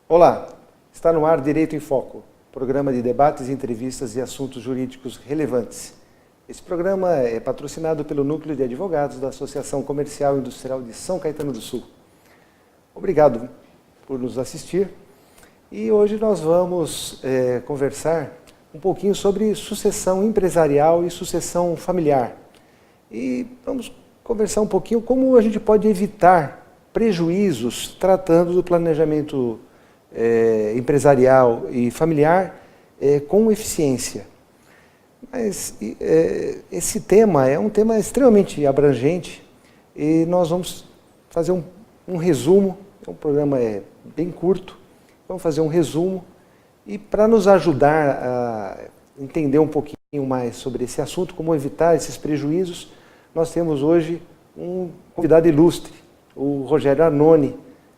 Olá, está no ar Direito em Foco, programa de debates, entrevistas e assuntos jurídicos relevantes. Esse programa é patrocinado pelo Núcleo de Advogados da Associação Comercial e Industrial de São Caetano do Sul. Obrigado por nos assistir e hoje nós vamos conversar um pouquinho sobre sucessão empresarial e sucessão familiar. E vamos conversar um pouquinho como a gente pode evitar prejuízos tratando do planejamento empresarial e familiar com eficiência. Mas esse tema é um tema extremamente abrangente e nós vamos fazer um resumo. O programa é bem curto, vamos fazer um resumo e para nos ajudar a entender um pouquinho mais sobre esse assunto, como evitar esses prejuízos, nós temos hoje um convidado ilustre, o Rogério Arnone,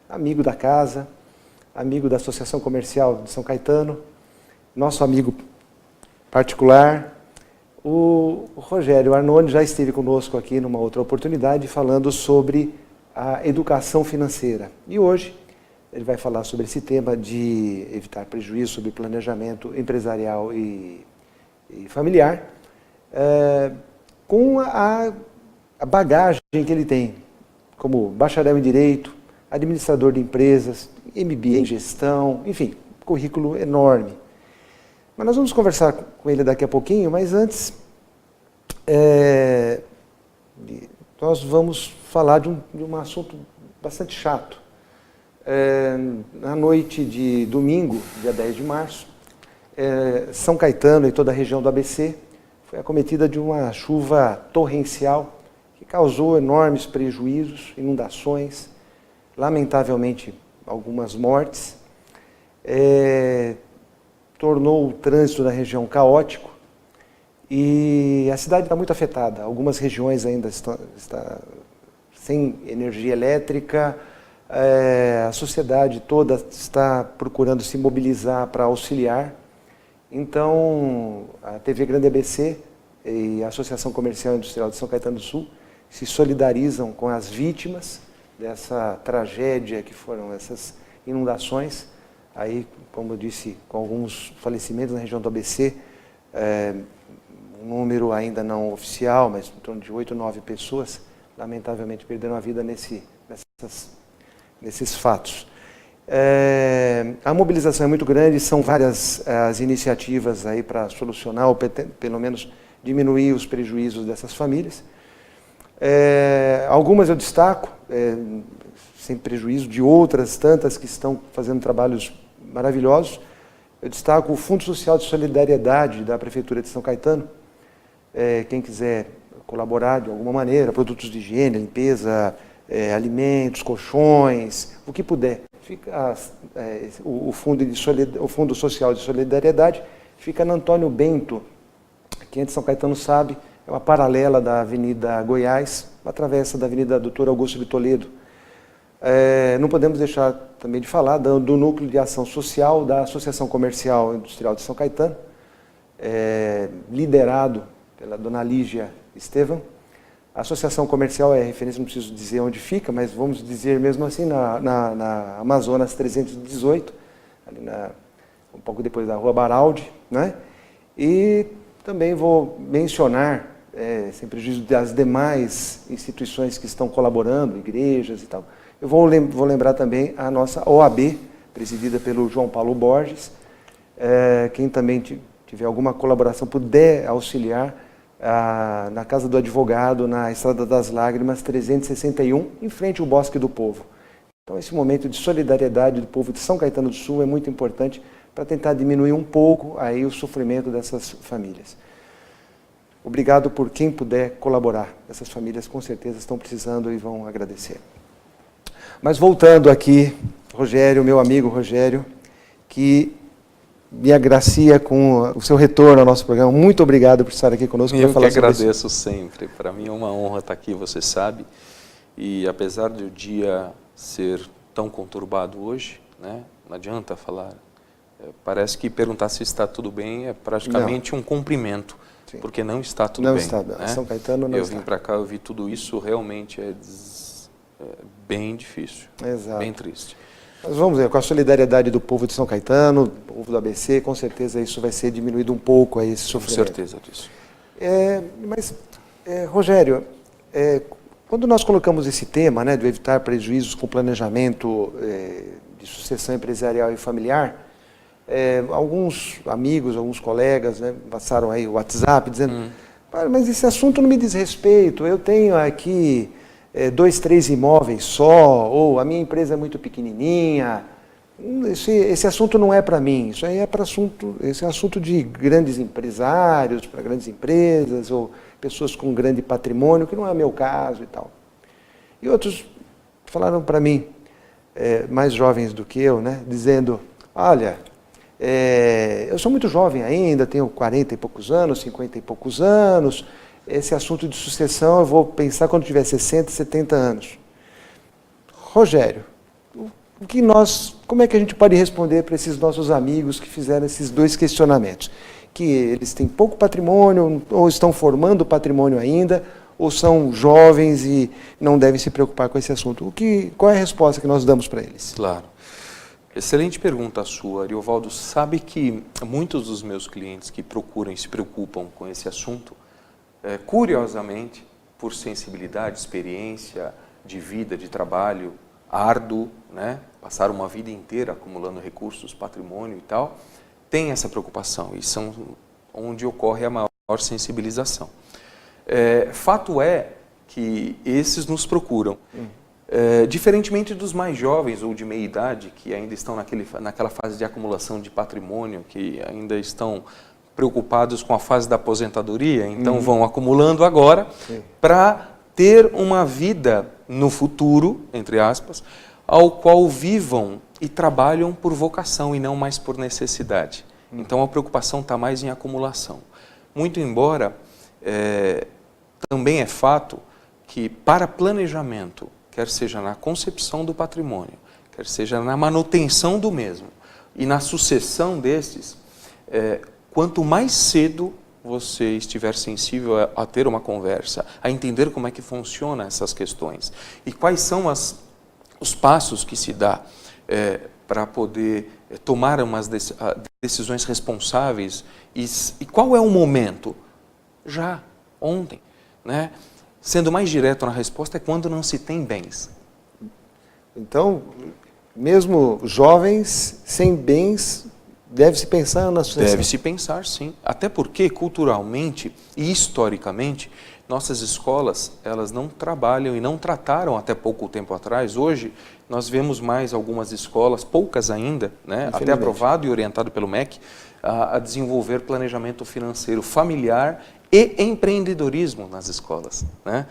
amigo da casa, amigo da Associação Comercial de São Caetano, nosso amigo particular. O Rogério Arnone já esteve conosco aqui numa outra oportunidade falando sobre a educação financeira. E hoje ele vai falar sobre esse tema de evitar prejuízo sobre planejamento empresarial e familiar, com a bagagem que ele tem como bacharel em Direito, administrador de empresas, MBA em Gestão, enfim, currículo enorme. Mas nós vamos conversar com ele daqui a pouquinho, mas antes nós vamos falar de um assunto bastante chato. Na noite de domingo, dia 10 de março, São Caetano e toda a região do ABC foi acometida de uma chuva torrencial que causou enormes prejuízos, inundações, lamentavelmente algumas mortes, tornou o trânsito da região caótico e a cidade está muito afetada. Algumas regiões ainda estão sem energia elétrica, a sociedade toda está procurando se mobilizar para auxiliar. Então, a TV Grande ABC e a Associação Comercial e Industrial de São Caetano do Sul se solidarizam com as vítimas dessa tragédia que foram essas inundações. Aí, como eu disse, com alguns falecimentos na região do ABC, um número ainda não oficial, mas em torno de 8 ou 9 pessoas, lamentavelmente, perderam a vida nesses fatos. A mobilização é muito grande, são várias as iniciativas aí para solucionar, ou pelo menos diminuir os prejuízos dessas famílias. Algumas eu destaco, sem prejuízo de outras tantas que estão fazendo trabalhos maravilhosos. Eu destaco o Fundo Social de Solidariedade da Prefeitura de São Caetano. Quem quiser colaborar de alguma maneira, produtos de higiene, limpeza, alimentos, colchões, o que puder. O Fundo Social de Solidariedade fica na Antônio Bento. Quem é de São Caetano sabe, é uma paralela da Avenida Goiás, uma travessa da Avenida Doutor Augusto de Toledo. Não podemos deixar também de falar do Núcleo de Ação Social da Associação Comercial e Industrial de São Caetano, liderado pela dona Lígia Estevam. A Associação Comercial é referência, não preciso dizer onde fica, mas vamos dizer mesmo assim, na Amazonas 318, ali um pouco depois da Rua Baraldi, né? E também vou mencionar, sem prejuízo das demais instituições que estão colaborando, igrejas e tal, eu vou lembrar também a nossa OAB, presidida pelo João Paulo Borges. Quem também tiver alguma colaboração, puder auxiliar, na Casa do Advogado, na Estrada das Lágrimas, 361, em frente ao Bosque do Povo. Então, esse momento de solidariedade do povo de São Caetano do Sul é muito importante para tentar diminuir um pouco aí o sofrimento dessas famílias. Obrigado por quem puder colaborar. Essas famílias com certeza estão precisando e vão agradecer. Mas voltando aqui, Rogério, meu amigo Rogério, que me agracia com o seu retorno ao nosso programa. Muito obrigado por estar aqui conosco. Eu que agradeço sempre. Para mim é uma honra estar aqui, você sabe. E apesar de o dia ser tão conturbado hoje, né, não adianta falar. Parece que perguntar se está tudo bem é praticamente um cumprimento. Sim. Porque não está tudo bem. Não está, né? São Caetano não está. Eu vim para cá, eu vi tudo isso, realmente é bem difícil. Exato. Bem triste. Mas vamos ver, com a solidariedade do povo de São Caetano, do povo do ABC, com certeza isso vai ser diminuído um pouco aí, esse sofrimento. Com certeza disso. Rogério, quando nós colocamos esse tema, né, do evitar prejuízos com planejamento de sucessão empresarial e familiar, alguns amigos, alguns colegas, né, passaram aí o WhatsApp dizendo, mas esse assunto não me diz respeito, eu tenho aqui 2, 3 imóveis só, ou a minha empresa é muito pequenininha, esse assunto não é para mim, isso aí esse é assunto de grandes empresários, para grandes empresas, ou pessoas com grande patrimônio, que não é meu caso e tal. E outros falaram para mim, mais jovens do que eu, né, dizendo, olha, eu sou muito jovem ainda, tenho 40 e poucos anos, 50 e poucos anos, esse assunto de sucessão eu vou pensar quando tiver 60, 70 anos. Rogério, como é que a gente pode responder para esses nossos amigos que fizeram esses 2 questionamentos? Que eles têm pouco patrimônio, ou estão formando patrimônio ainda, ou são jovens e não devem se preocupar com esse assunto. Qual é a resposta que nós damos para eles? Claro. Excelente pergunta a sua, Ariovaldo. Sabe que muitos dos meus clientes que procuram e se preocupam com esse assunto, curiosamente, por sensibilidade, experiência de vida, de trabalho árduo, né? Passar uma vida inteira acumulando recursos, patrimônio e tal, tem essa preocupação e são onde ocorre a maior sensibilização. Fato é que esses nos procuram, diferentemente dos mais jovens ou de meia idade, que ainda estão naquela fase de acumulação de patrimônio, que ainda estão preocupados com a fase da aposentadoria, então vão acumulando agora para ter uma vida no futuro, entre aspas, ao qual vivam e trabalham por vocação e não mais por necessidade. Então a preocupação está mais em acumulação. Muito embora, também é fato que para planejamento, quer seja na concepção do patrimônio, quer seja na manutenção do mesmo e na sucessão destes, quanto mais cedo você estiver sensível a ter uma conversa, a entender como é que funcionam essas questões e quais são os passos que se dá para poder tomar umas decisões responsáveis e qual é o momento? Já, ontem, né? Sendo mais direto na resposta, é quando não se tem bens. Então, mesmo jovens, sem bens, deve-se pensar na sucessão? Deve-se pensar, sim. Até porque, culturalmente e historicamente, nossas escolas, elas não trabalham e não trataram até pouco tempo atrás. Hoje, nós vemos mais algumas escolas, poucas ainda, né, até aprovado e orientado pelo MEC, a desenvolver planejamento financeiro familiar e empreendedorismo nas escolas, né?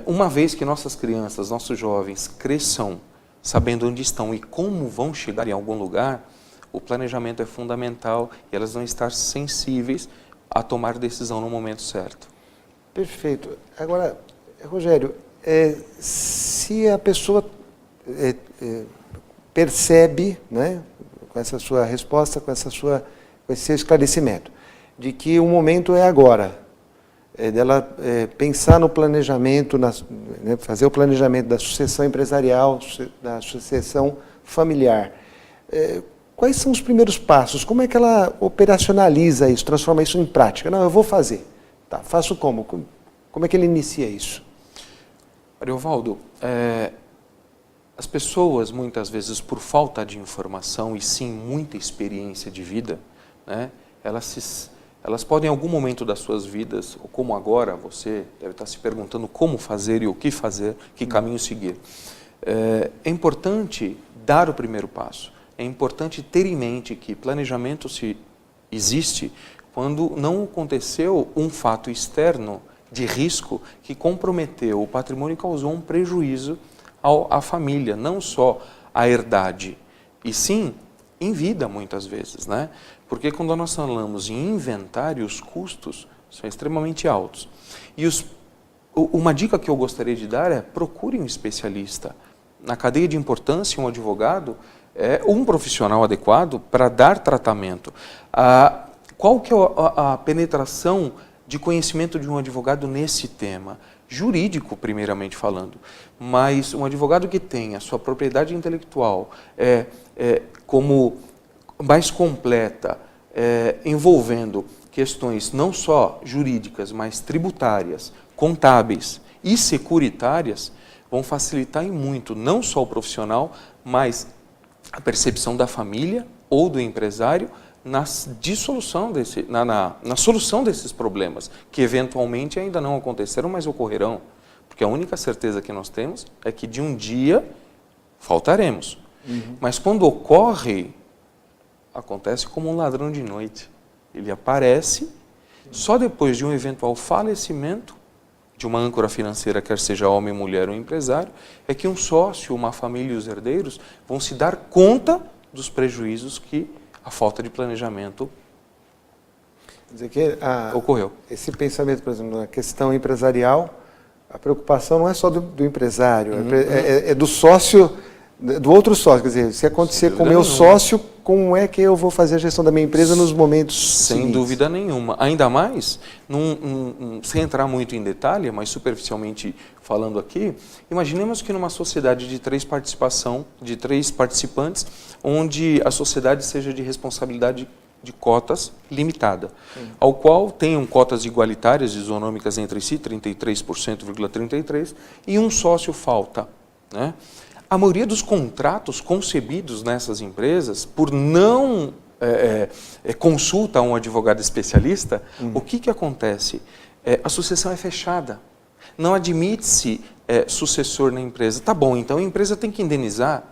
Uma vez que nossas crianças, nossos jovens cresçam sabendo onde estão e como vão chegar em algum lugar, o planejamento é fundamental e elas vão estar sensíveis a tomar decisão no momento certo. Perfeito. Agora, Rogério, se a pessoa percebe, né, com essa sua resposta, com esse seu esclarecimento, de que o momento é agora, dela pensar no planejamento, né, fazer o planejamento da sucessão empresarial, da sucessão familiar, quais são os primeiros passos? Como é que ela operacionaliza isso, transforma isso em prática? Não, eu vou fazer. Tá, faço como? Como é que ele inicia isso? Ariovaldo, as pessoas, muitas vezes, por falta de informação e sim muita experiência de vida, né, elas podem, em algum momento das suas vidas, ou como agora, você deve estar se perguntando como fazer e o que fazer, que caminho seguir. É importante dar o primeiro passo. É importante ter em mente que planejamento existe quando não aconteceu um fato externo de risco que comprometeu o patrimônio e causou um prejuízo à família, não só à herdade, e sim em vida muitas vezes, né? Porque quando nós falamos em inventário, os custos são extremamente altos. E uma dica que eu gostaria de dar é: procure um especialista. Na cadeia de importância, um advogado é um profissional adequado para dar tratamento. Qual que é a penetração de conhecimento de um advogado nesse tema, jurídico primeiramente falando, mas um advogado que tenha sua propriedade intelectual como mais completa, envolvendo questões não só jurídicas, mas tributárias, contábeis e securitárias, vão facilitar em muito, não só o profissional, mas a percepção da família ou do empresário na solução desses problemas, que eventualmente ainda não aconteceram, mas ocorrerão. Porque a única certeza que nós temos é que de um dia faltaremos. Mas quando ocorre, acontece como um ladrão de noite. Ele aparece só depois de um eventual falecimento de uma âncora financeira, quer seja homem, mulher ou empresário, é que um sócio, uma família e os herdeiros vão se dar conta dos prejuízos que a falta de planejamento Quer dizer que ocorreu. Esse pensamento, por exemplo, na questão empresarial, a preocupação não é só do empresário, é do sócio, do outro sócio. Quer dizer, se acontecer com o meu sócio, como é que eu vou fazer a gestão da minha empresa nos momentos Sem seguintes? dúvida nenhuma. Ainda mais, sem entrar muito em detalhe, mas superficialmente falando aqui, imaginemos que numa sociedade de três participantes, onde a sociedade seja de responsabilidade de cotas limitada, ao qual tenham cotas igualitárias, isonômicas entre si, 33%,33%, e um sócio falta, né? A maioria dos contratos concebidos nessas empresas, por não consulta a um advogado especialista, o que acontece? A sucessão é fechada. Não admite-se sucessor na empresa. Tá bom, então a empresa tem que indenizar.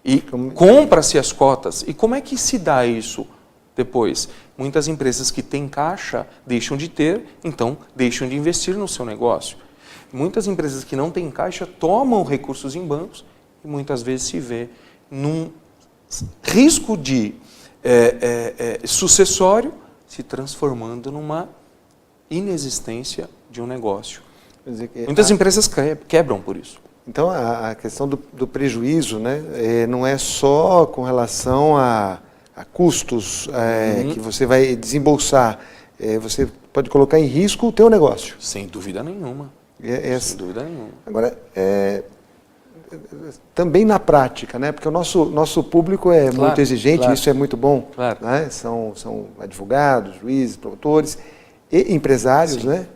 E compra-se as cotas. E como é que se dá isso depois? Muitas empresas que têm caixa deixam de ter, então deixam de investir no seu negócio. Muitas empresas que não têm caixa tomam recursos em bancos e muitas vezes se vê num risco de sucessório se transformando numa inexistência de um negócio. Quer dizer que Muitas empresas quebram por isso. Então, a questão do prejuízo, né, não é só com relação a custos que você vai desembolsar. Você pode colocar em risco o teu negócio. Sem dúvida nenhuma. Sem dúvida nenhuma. Agora, também na prática, né, porque o nosso público é muito exigente, isso é muito bom. Claro. Né? São advogados, juízes, promotores e empresários, né?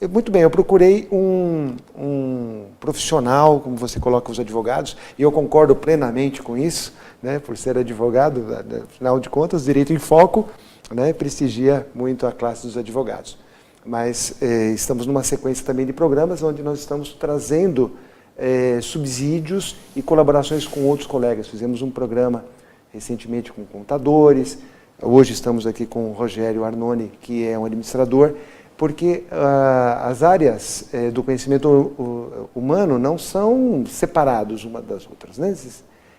Muito bem, eu procurei um profissional, como você coloca os advogados, e eu concordo plenamente com isso, né, por ser advogado, afinal de contas, direito em foco, né, prestigia muito a classe dos advogados. Mas estamos numa sequência também de programas onde nós estamos trazendo subsídios e colaborações com outros colegas. Fizemos um programa recentemente com contadores, hoje estamos aqui com o Rogério Arnone, que é um administrador, porque as áreas do conhecimento humano não são separadas uma das outras, né?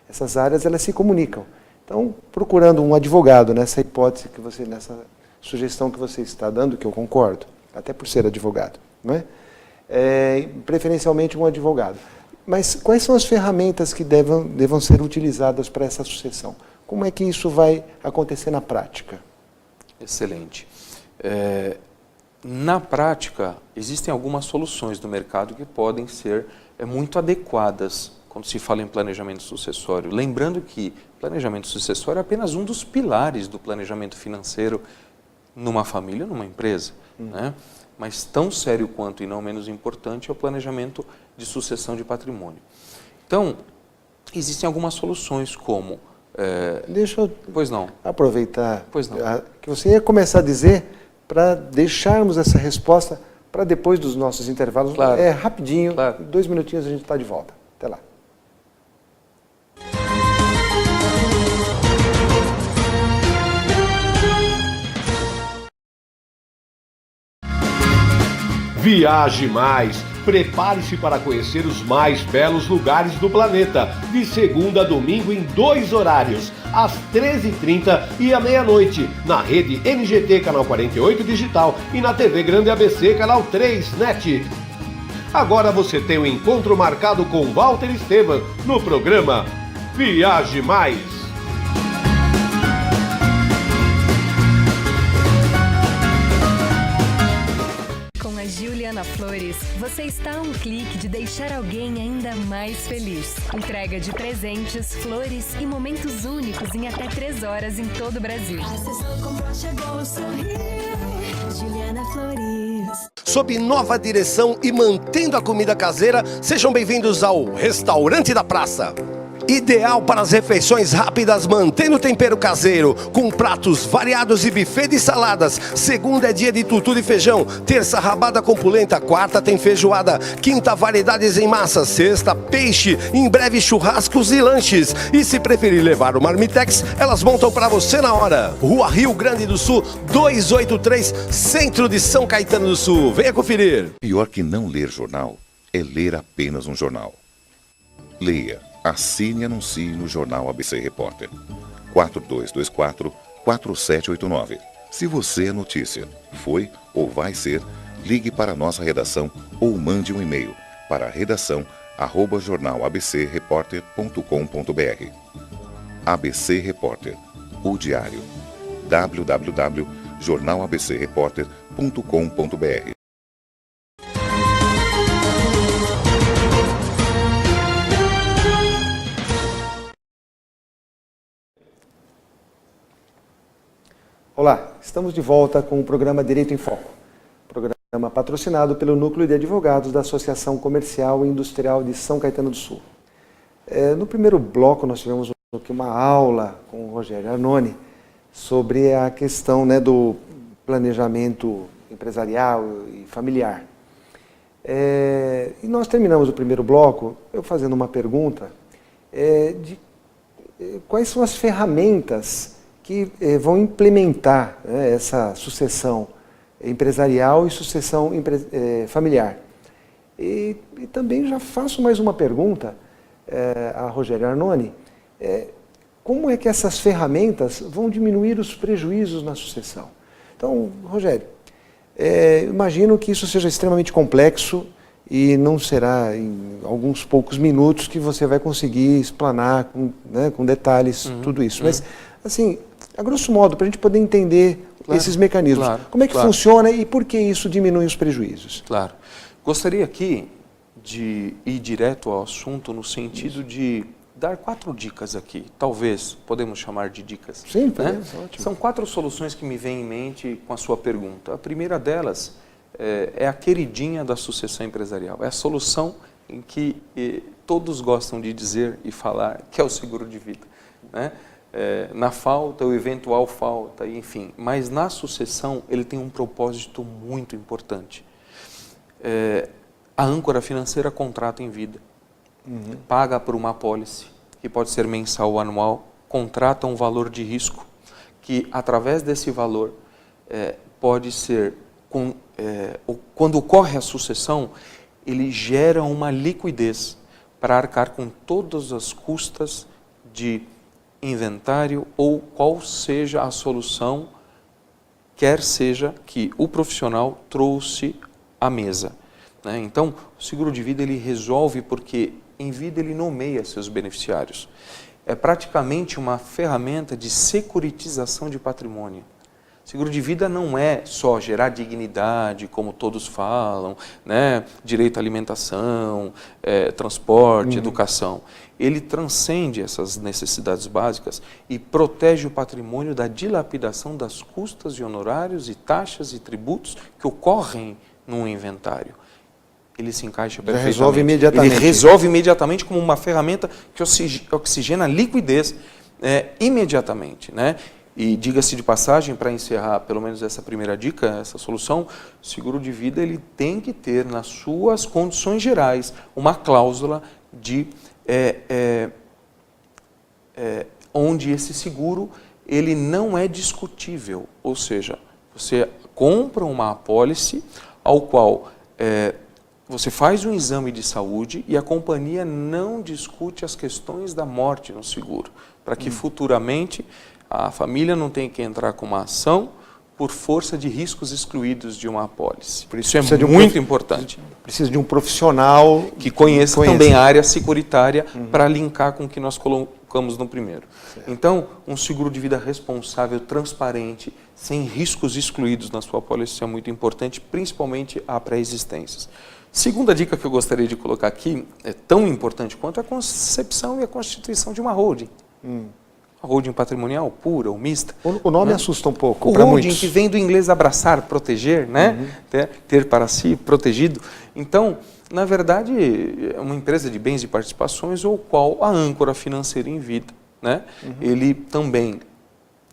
Essas áreas elas se comunicam. Então, procurando um advogado nessa hipótese que você, nessa sugestão que você está dando, que eu concordo, até por ser advogado, não é? Preferencialmente um advogado. Mas quais são as ferramentas que devam ser utilizadas para essa sucessão? Como é que isso vai acontecer na prática? Excelente. Na prática, existem algumas soluções do mercado que podem ser muito adequadas quando se fala em planejamento sucessório. Lembrando que planejamento sucessório é apenas um dos pilares do planejamento financeiro numa família, numa empresa, né? Mas tão sério quanto e não menos importante é o planejamento de sucessão de patrimônio. Então, existem algumas soluções como... Deixa eu aproveitar que você ia começar a dizer para deixarmos essa resposta para depois dos nossos intervalos. Claro. Rapidinho, claro. 2 minutinhos a gente está de volta. Até lá. Viaje mais! Prepare-se para conhecer os mais belos lugares do planeta, de segunda a domingo em 2 horários, às 13h30 e à meia-noite, na rede NGT Canal 48 Digital e na TV Grande ABC Canal 3 NET. Agora você tem um encontro marcado com Walter Estevam no programa Viaje Mais! Flores, você está a um clique de deixar alguém ainda mais feliz. Entrega de presentes, flores e momentos únicos em até 3 horas em todo o Brasil. Acessou, comprou, chegou, sorriu. Juliana Flores. Sob nova direção e mantendo a comida caseira, sejam bem-vindos ao Restaurante da Praça. Ideal para as refeições rápidas, mantendo o tempero caseiro, com pratos variados e buffet de saladas. Segunda é dia de tutu de feijão, terça rabada com polenta, quarta tem feijoada, quinta variedades em massa, sexta peixe, em breve churrascos e lanches. E se preferir levar o marmitex, elas montam para você na hora. Rua Rio Grande do Sul, 283, centro de São Caetano do Sul. Venha conferir. Pior que não ler jornal é ler apenas um jornal. Leia. Assine e anuncie no Jornal ABC Repórter. 4224-4789. Se você é notícia, foi ou vai ser, ligue para a nossa redação ou mande um e-mail para redação@jornalabcreporter.com.br. ABC Repórter, o diário. www.jornalabcreporter.com.br. Olá, estamos de volta com o programa Direito em Foco, programa patrocinado pelo Núcleo de Advogados da Associação Comercial e Industrial de São Caetano do Sul. No primeiro bloco nós tivemos aqui uma aula com o Rogério Arnone sobre a questão, do planejamento empresarial e familiar. E nós terminamos o primeiro bloco eu fazendo uma pergunta de quais são as ferramentas que vão implementar essa sucessão empresarial e sucessão familiar. E também já faço mais uma pergunta a Rogério Arnone. Como é que essas ferramentas vão diminuir os prejuízos na sucessão? Então, Rogério, imagino que isso seja extremamente complexo e não será em alguns poucos minutos que você vai conseguir explanar com detalhes tudo isso. Mas, assim, a grosso modo, para a gente poder entender esses mecanismos, como é que funciona e por que isso diminui os prejuízos? Claro. Gostaria aqui de ir direto ao assunto no sentido de dar 4 dicas aqui. Talvez, podemos chamar de dicas. Sim, podemos, ótimo. São 4 soluções que me vêm em mente com a sua pergunta. A primeira delas é a queridinha da sucessão empresarial. É a solução em que todos gostam de dizer e falar, que é o seguro de vida, né? Na falta, o eventual falta, enfim. Mas na sucessão ele tem um propósito muito importante. A âncora financeira contrata em vida, paga por uma apólice, que pode ser mensal ou anual, contrata um valor de risco, que através desse valor pode ser, quando ocorre a sucessão, ele gera uma liquidez para arcar com todas as custas de inventário ou qual seja a solução, quer seja que o profissional trouxe à mesa, né? Então, o seguro de vida ele resolve porque em vida ele nomeia seus beneficiários. É praticamente uma ferramenta de securitização de patrimônio. Seguro de vida não é só gerar dignidade, como todos falam, né? Direito à alimentação, transporte, educação. Ele transcende essas necessidades básicas e protege o patrimônio da dilapidação das custas e honorários e taxas e tributos que ocorrem no inventário. Ele se encaixa perfeitamente. Resolve imediatamente. Ele resolve imediatamente como uma ferramenta que oxigena a liquidez imediatamente, né? E diga-se de passagem, para encerrar pelo menos essa primeira dica, essa solução, o seguro de vida ele tem que ter nas suas condições gerais uma cláusula de onde esse seguro ele não é discutível, ou seja, você compra uma apólice ao qual você faz um exame de saúde e a companhia não discute as questões da morte no seguro, para que futuramente a família não tenha que entrar com uma ação por força de riscos excluídos de uma apólice. Por isso é muito importante. Precisa de um profissional que conheça também a área securitária para linkar com o que nós focamos no primeiro. Então, um seguro de vida responsável, transparente, sem riscos excluídos na sua pólice, isso é muito importante, principalmente a pré-existências. Segunda dica que eu gostaria de colocar aqui, é tão importante quanto a concepção e a constituição de uma holding. A holding patrimonial pura ou mista. O nome assusta um pouco O para holding, muitos. que vem do inglês abraçar, proteger, né? Ter para si, protegido. Então, na verdade, é uma empresa de bens e participações ou qual a âncora financeira em vida, né? Ele também,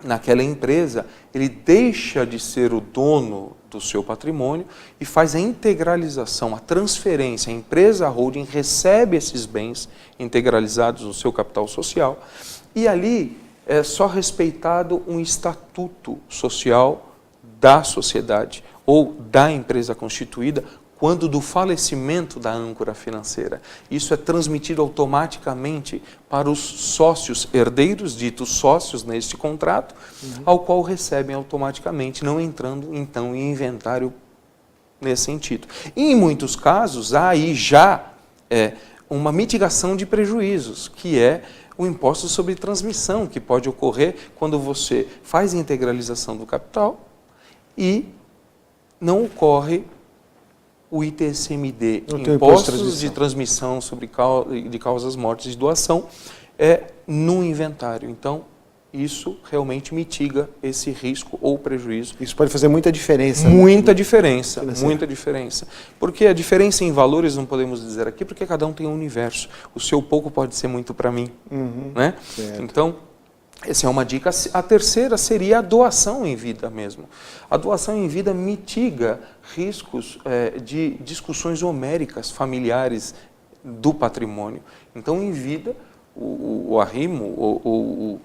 naquela empresa, ele deixa de ser o dono do seu patrimônio e faz a integralização, a transferência. A empresa, a holding, recebe esses bens integralizados no seu capital social e ali é só respeitado um estatuto social da sociedade ou da empresa constituída quando do falecimento da âncora financeira. Isso é transmitido automaticamente para os sócios herdeiros, ditos sócios neste contrato, ao qual recebem automaticamente, não entrando então em inventário nesse sentido. E em muitos casos, há aí já uma mitigação de prejuízos, que é o imposto sobre transmissão, que pode ocorrer quando você faz a integralização do capital e não ocorre o ITCMD, impostos de transmissão sobre de causas mortes e doação, no inventário. Então, isso realmente mitiga esse risco ou prejuízo. Isso pode fazer muita diferença. Muita diferença, muita diferença. Porque a diferença em valores não podemos dizer aqui, porque cada um tem um universo. O seu pouco pode ser muito para mim. Né? Então, essa é uma dica. A terceira seria a doação em vida mesmo. A doação em vida mitiga riscos de discussões homéricas, familiares do patrimônio. Então, em vida, o arrimo,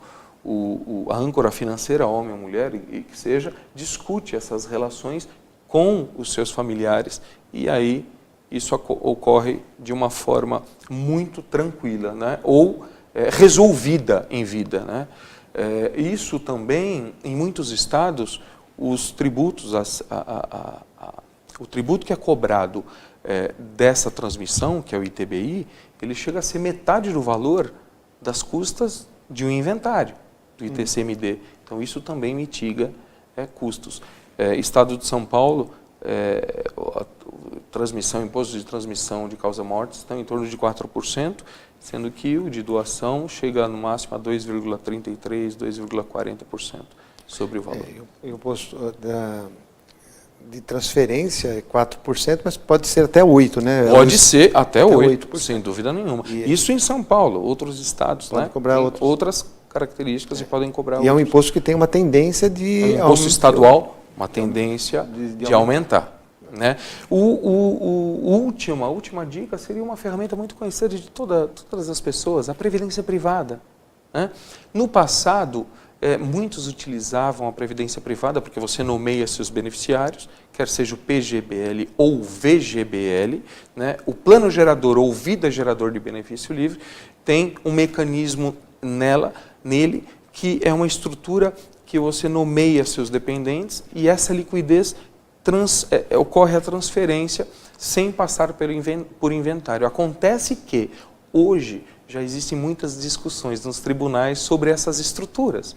a âncora financeira, homem ou mulher, e que seja, discute essas relações com os seus familiares. E aí, isso ocorre de uma forma muito tranquila, né? Ou resolvida em vida, né? Isso também, em muitos estados, os tributos, o tributo que é cobrado dessa transmissão, que é o ITBI, ele chega a ser metade do valor das custas de um inventário, do ITCMD. Então, isso também mitiga custos. Estado de São Paulo, imposto de transmissão de causa-morte estão em torno de 4%, sendo que o de doação chega no máximo a 2,33%, 2,40% sobre o valor. O imposto de transferência é 4%, mas pode ser até 8%, né? Pode ser até 8%, sem dúvida nenhuma. Isso em São Paulo, outros estados, pode né? cobrar outras características e podem cobrar outros. É um imposto que tem uma tendência de... imposto estadual, uma tendência de aumentar. Né? A última dica seria uma ferramenta muito conhecida de todas as pessoas, a previdência privada. Né? No passado, muitos utilizavam a previdência privada porque você nomeia seus beneficiários, quer seja o PGBL ou VGBL, né? O plano gerador ou vida gerador de benefício livre tem um mecanismo nele que é uma estrutura que você nomeia seus dependentes e essa liquidez ocorre a transferência sem passar por inventário. Acontece que hoje já existem muitas discussões nos tribunais sobre essas estruturas,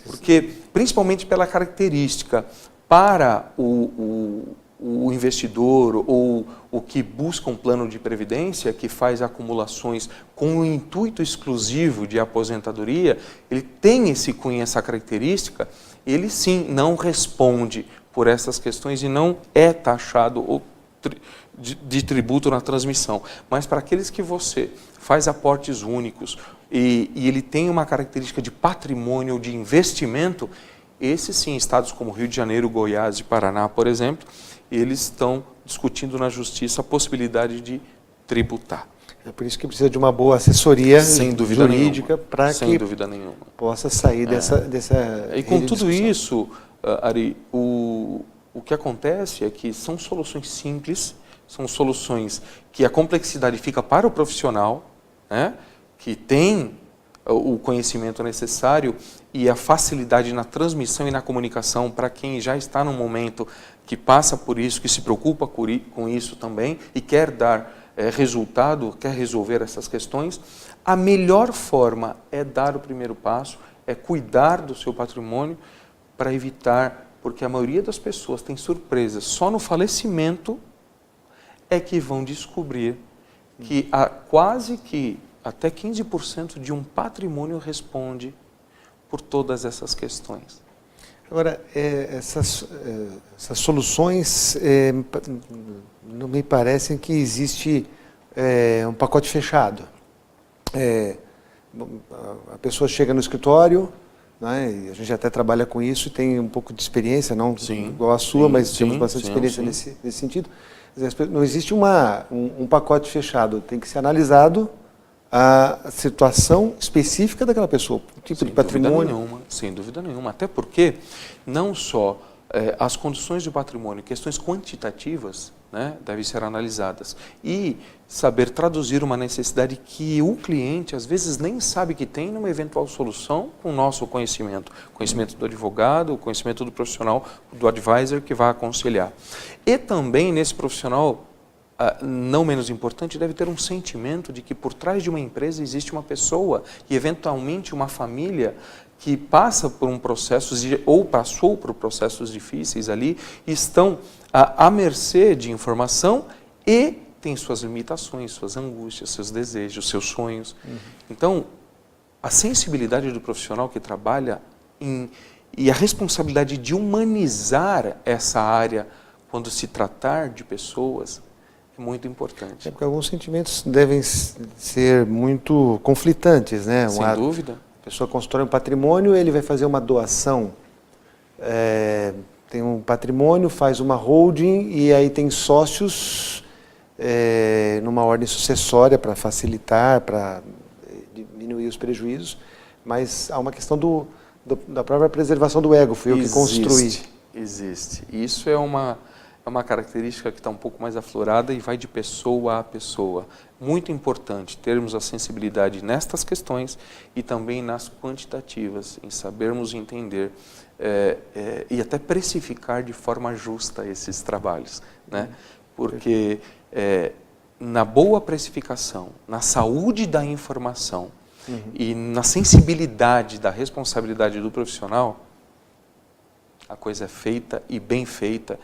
porque principalmente pela característica para o investidor ou o que busca um plano de previdência, que faz acumulações com o intuito exclusivo de aposentadoria, ele tem esse cunho, essa característica, ele sim não responde por essas questões e não é taxado de tributo na transmissão. Mas para aqueles que você faz aportes únicos e ele tem uma característica de patrimônio ou de investimento, esses sim, estados como Rio de Janeiro, Goiás e Paraná, por exemplo, eles estão discutindo na justiça a possibilidade de tributar. É por isso que precisa de uma boa assessoria jurídica para que possa sair dessa E com tudo isso, Ari, o que acontece é que são soluções simples, são soluções que a complexidade fica para o profissional, né, que tem o conhecimento necessário e a facilidade na transmissão e na comunicação para quem já está num momento que passa por isso, que se preocupa com isso também e quer dar resultado, quer resolver essas questões, a melhor forma é dar o primeiro passo, é cuidar do seu patrimônio para evitar, porque a maioria das pessoas tem surpresas. Só no falecimento é que vão descobrir que quase que até 15% de um patrimônio responde por todas essas questões. Agora, essas soluções não me parecem que existe um pacote fechado. A pessoa chega no escritório, né, e a gente até trabalha com isso e tem um pouco de experiência, não igual a sua, mas temos bastante experiência nesse sentido. Não existe um pacote fechado, tem que ser analisado a situação específica daquela pessoa, o tipo de patrimônio. Sem dúvida nenhuma, até porque não só as condições de patrimônio, questões quantitativas, né, devem ser analisadas e saber traduzir uma necessidade que o cliente às vezes nem sabe que tem numa eventual solução com o nosso conhecimento do advogado, o conhecimento do profissional, do advisor que vai aconselhar. E também nesse profissional, não menos importante, deve ter um sentimento de que por trás de uma empresa existe uma pessoa e eventualmente uma família que passa por um processo ou passou por processos difíceis ali, estão à mercê de informação e tem suas limitações, suas angústias, seus desejos, seus sonhos. Então, a sensibilidade do profissional que trabalha e a responsabilidade de humanizar essa área quando se tratar de pessoas é muito importante. Porque alguns sentimentos devem ser muito conflitantes, né? Sem dúvida. A pessoa constrói um patrimônio, ele vai fazer uma doação. Tem um patrimônio, faz uma holding e aí tem sócios numa ordem sucessória para facilitar, para diminuir os prejuízos, mas há uma questão da própria preservação do ego, fui eu que construí. Existe. Isso é uma característica que está um pouco mais aflorada e vai de pessoa a pessoa. Muito importante termos a sensibilidade nestas questões e também nas quantitativas, em sabermos entender e até precificar de forma justa esses trabalhos, né? Porque na boa precificação, na saúde da informação e na sensibilidade da responsabilidade do profissional, a coisa é feita e bem feita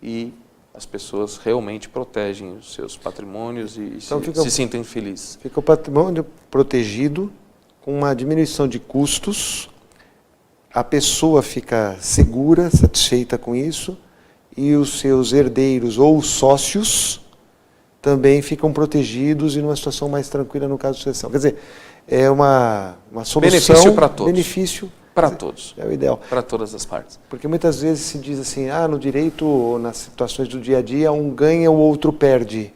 e as pessoas realmente protegem os seus patrimônios e então se sentem felizes. Fica o patrimônio protegido, com uma diminuição de custos, a pessoa fica segura, satisfeita com isso, e os seus herdeiros ou sócios também ficam protegidos e numa situação mais tranquila no caso de sucessão. Quer dizer, é uma solução... Benefício para todos. Benefício para todos. É o ideal. Para todas as partes. Porque muitas vezes se diz assim, no direito, ou nas situações do dia a dia, um ganha, o outro perde.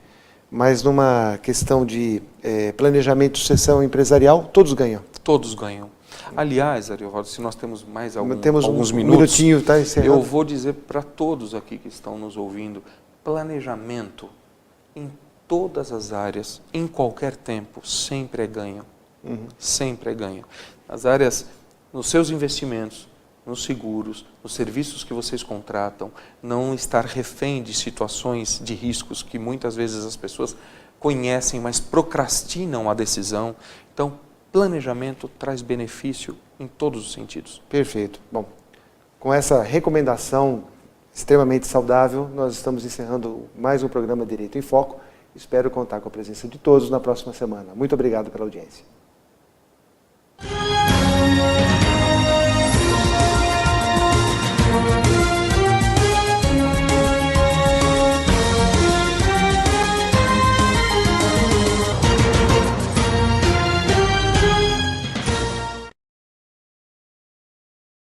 Mas numa questão de planejamento de sucessão empresarial, todos ganham. Todos ganham. Aliás, Ariovaldo, se nós temos mais alguns minutos, minutinho, tá encerrando. Eu vou dizer para todos aqui que estão nos ouvindo, planejamento em todas as áreas, em qualquer tempo, sempre é ganho. Sempre é ganho. Nas áreas, nos seus investimentos, nos seguros, nos serviços que vocês contratam, não estar refém de situações de riscos que muitas vezes as pessoas conhecem, mas procrastinam a decisão. Então, planejamento traz benefício em todos os sentidos. Perfeito. Bom, com essa recomendação extremamente saudável, nós estamos encerrando mais um programa Direito em Foco. Espero contar com a presença de todos na próxima semana. Muito obrigado pela audiência.